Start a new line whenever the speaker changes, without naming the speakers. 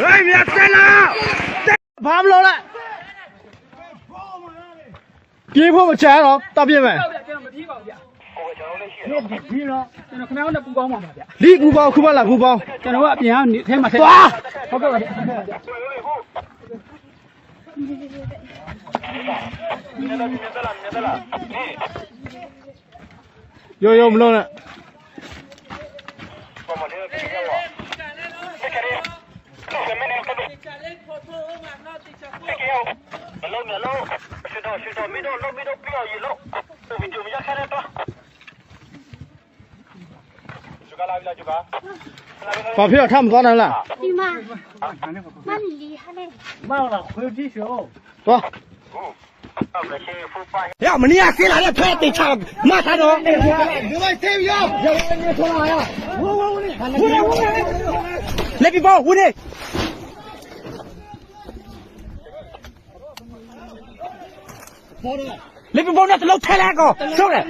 哎，别再了，爬不了了。ပြေဖို့မချမ်းတော့တပ်ပြစ်မယ်
ကျွန်တော်မပြေးပါဘူးဗျာပြေးတော့ကျွန်တော်ခင်ဗျားတို့ပူပေါင်းပါပါဗျာ
လီပူပေါင်းခုပါလားပူပေါင်း
ကျွန်တော်ကအပြင်ကနေထဲမှာထည့်
သွား
ဟုတ်ကဲ့ပါဗျာ
ရိုးမလုံးနဲ့ ဘာဖြစ်တော့ထမသွားနိုင်လား
ဒီမှာမလီလီဟာလေ
မောင်လာခွေးကြည့်ရှော
သွား要么你也给哪里拍得长，马上着。你们谁不要？你说啥呀？我你，来比包我你。来比包那是老太那个，少嘞。